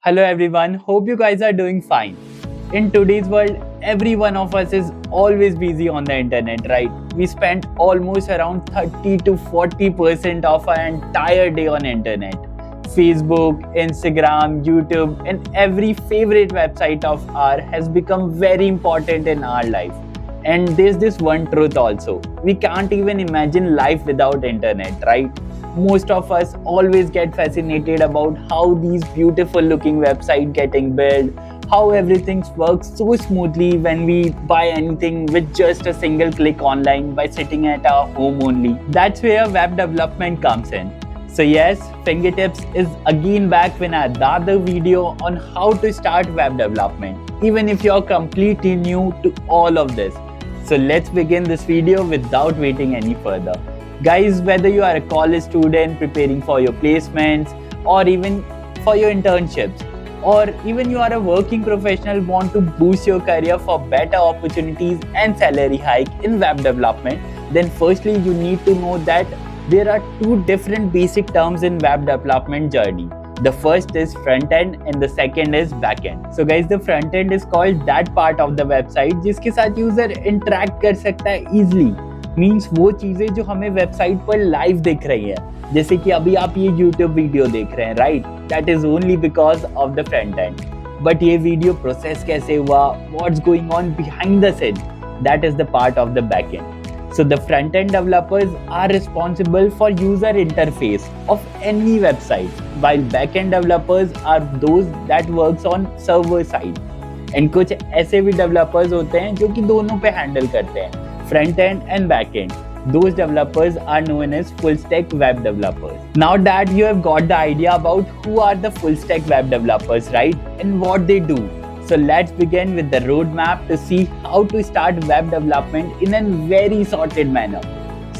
Hello everyone, hope you guys are doing fine. In today's world, every one of us is always busy on the internet, right? We spend almost around 30 to 40% of our entire day on internet. Facebook, Instagram, YouTube, and every favorite website of ours has become very important in our life. And there's this one truth also. We can't even imagine life without internet, right? Most of us always get fascinated about how these beautiful looking websites getting built, how everything works so smoothly when we buy anything with just a single click online by sitting at our home only. That's where web development comes in. So yes, Fingertips is again back with another video on how to start web development, even if you're completely new to all of this. So let's begin this video without waiting any further. Guys, whether you are a college student preparing for your placements or even for your internships, or even you are a working professional want to boost your career for better opportunities and salary hike in web development, then firstly you need to know that there are two different basic terms in web development journey. The first is front end and the second is back end. So guys, the front end is called that part of the website जिसके साथ user interact कर सकता है easily. Means वो चीज़ें जो हमें website पर लाइव दिख रही है, जैसे कि अभी आप ये यूट्यूब वीडियो देख रहे हैं, right? That is only because of the front end. But ये वीडियो प्रोसेस कैसे हुआ, what's going on behind the scene, that is the part of the back end. So the front end developers are responsible for user interface of any website, while back end developers are those that works on server side. And कुछ ऐसे भी developers होते हैं जो कि दोनों पे handle करते हैं, front end and back end. Those developers are known as full stack web developers. Now that you have got the idea about who are the full stack web developers, right? And what they do. So let's begin with the roadmap to see how to start web development in a very sorted manner.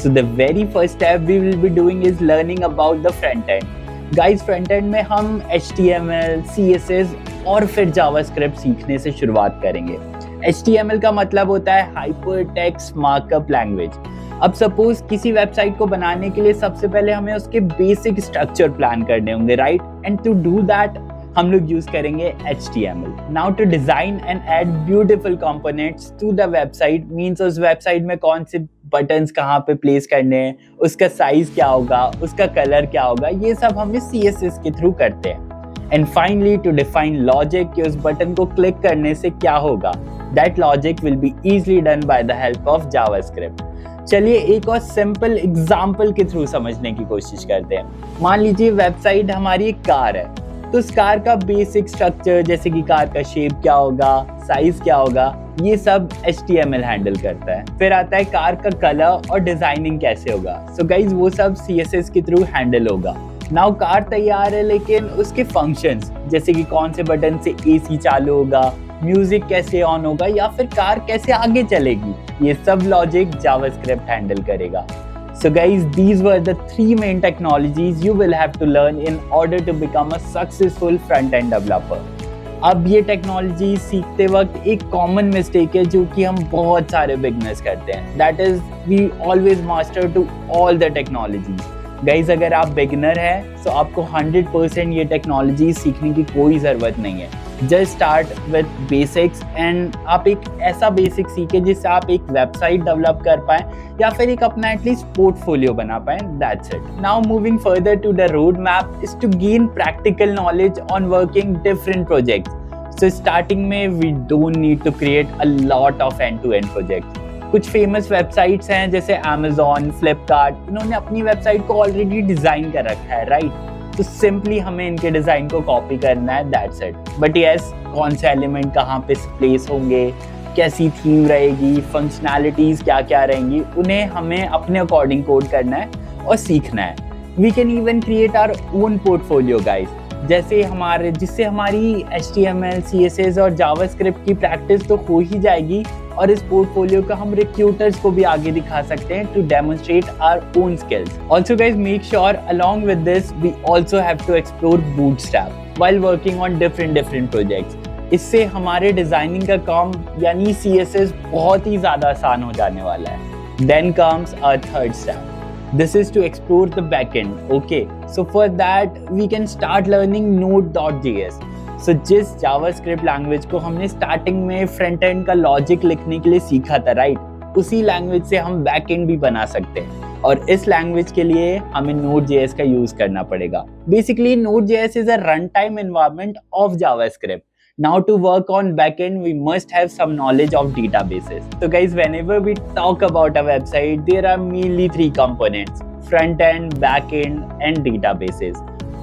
So the very first step we will be doing is learning about the front end. Guys, front end में हम HTML, CSS और फिर JavaScript सीखने से शुरुआत करेंगे. HTML का मतलब होता है हाइपरटेक्स्ट मार्कअप लैंग्वेज. अब सपोज किसी वेबसाइट को बनाने के लिए सबसे पहले हमें उसके बेसिक स्ट्रक्चर प्लान करने होंगे, right? And to do that हम लोग यूज करेंगे HTML. Now to design and add beautiful components to the website means उस वेबसाइट में कौन से बटन्स कहाँ पे प्लेस करने हैं, उसका साइज क्या होगा, उसका कलर क्या होगा, ये सब हम CSS के थ्रू करते हैं. And finally to define logic कि उस बटन को क्लिक करने से क्या होगा. That logic will be easily done by the help of JavaScript. चलिए एक और सिंपल एग्जाम्पल के थ्रू समझने की कोशिश करते हैं. मान लीजिए वेबसाइट हमारी एक कार है, तो उस कार का बेसिक स्ट्रक्चर जैसे कि कार का शेप क्या होगा, साइज क्या होगा, ये सब HTML हैंडल करता है. फिर आता है कार का कलर और डिजाइनिंग कैसे होगा. सो गाइज वो सब CSS के थ्रू हैंडल होगा. नाउ कार तैयार है, लेकिन उसके फंक्शंस जैसे कि कौन से बटन से AC चालू होगा, म्यूजिक कैसे ऑन होगा या फिर कार कैसे आगे चलेगी, ये सब लॉजिक जावास्क्रिप्ट हैंडल करेगा. So guys, these were the three main technologies you will have to learn in order to become a successful front-end developer. अब ये टेक्नोलॉजी सीखते वक्त एक कॉमन मिस्टेक है जो कि हम बहुत सारे बिगनर्स करते हैं, that is we always master to all the technologies. Guys अगर आप बिगनर हैं तो आपको 100% ये टेक्नोलॉजी सीखने की कोई ज़रूरत नहीं है. Just start with basics and आप एक ऐसा बेसिक सीखें जिससे आप एक वेबसाइट डेवलप कर पाएँ या फिर एक अपना एटलीस्ट पोर्टफोलियो बना पाएँ. That's it. Now moving further to the road map is to gain practical knowledge on working different projects. So starting में we don't need to create a lot of end to end projects. कुछ famous websites हैं जैसे Amazon, Flipkart, इन्होंने अपनी website को already design कर रखा है, राइट? तो सिंपली हमें इनके डिज़ाइन को कॉपी करना है, दैट्स इट. बट यस, कौन से एलिमेंट कहाँ पे प्लेस होंगे, कैसी थीम रहेगी, फंक्शनैलिटीज़ क्या क्या रहेंगी, उन्हें हमें अपने अकॉर्डिंग कोड करना है और सीखना है. We can even create our own portfolio guys, जिससे हमारी HTML, CSS और JavaScript की प्रैक्टिस तो हो ही जाएगी और इस पोर्टफोलियो का हम रिक्रूटर्स को भी आगे दिखा सकते हैं to demonstrate our own skills. Also guys make sure along with this we also have to explore bootstrap while working on different projects. इससे हमारे डिजाइनिंग का काम यानी CSS बहुत ही ज़्यादा आसान हो जाने वाला है. Then comes our third step. This is to explore the backend. Okay, so for that we can start learning Node.js. सो जिस जावास्क्रिप्ट लैंग्वेज को हमने स्टार्टिंग में फ्रंट एंड का लॉजिक लिखने के लिए सीखा था, राइट, उसी लैंग्वेज से हम बैक एंड भी बना सकते हैं। और इस लैंग्वेज के लिए हमें Node.js का यूज करना पड़ेगा। Basically Node.js is a runtime environment of JavaScript. Now to work on backend, we must have some knowledge of databases. So guys, whenever we talk about a website, there are mainly three components: front end, back end, and databases.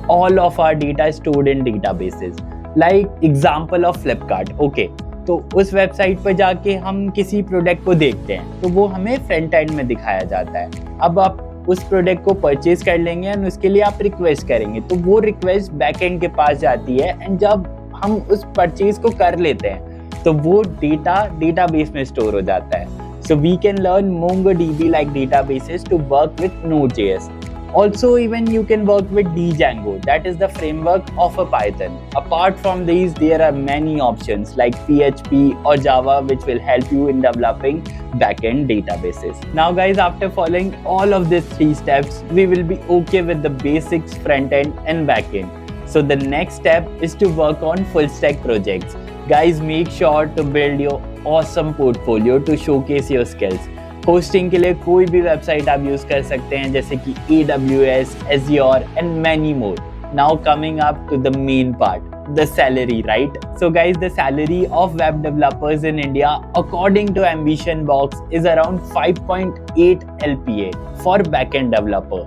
All of our data is stored in databases. Like example of Flipkart. Okay, तो उस website पर जाके हम किसी product को देखते हैं तो वो हमें फ्रंट एंड में दिखाया जाता है। अब आप उस प्रोडक्ट को परचेज कर लेंगे एंड उसके लिए आप रिक्वेस्ट करेंगे तो वो रिक्वेस्ट बैक एंड के पास जाती है एंड जब हम उस परचेज को कर लेते हैं तो वो डेटाबेस में स्टोर हो जाता है। So we can learn MongoDB like databases to work with Node.js. Also, even you can work with Django, that is the framework of a Python. Apart from these, there are many options like PHP or Java which will help you in developing backend databases. Now guys, after following all of these three steps, we will be okay with the basics front end and back end. So the next step is to work on full stack projects. Guys, make sure to build your awesome portfolio to showcase your skills. Hosting के लिए कोई भी website आप use कर सकते हैं जैसे कि AWS, Azure and many more. Now coming up to the main part, the salary, right? So guys, the salary of web developers in India according to AmbitionBox is around 5.8 LPA for backend developer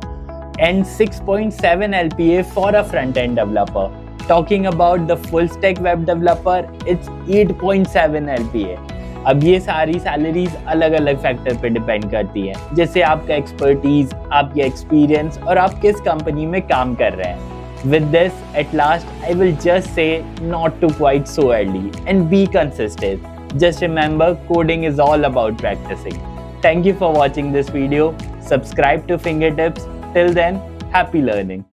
and 6.7 LPA for a front-end developer. Talking about the full stack web developer, it's 8.7 LPA. अब ये सारी salaries अलग अलग factor पे depend करती हैं, जैसे आपका एक्सपर्टीज, आपका एक्सपीरियंस और आप किस कंपनी में काम कर रहे हैं। With this, at last, I will just say not to quite so early and be consistent. Just remember, coding is all about practicing. Thank you for watching this video. Subscribe to Fingertips. Till then, happy learning.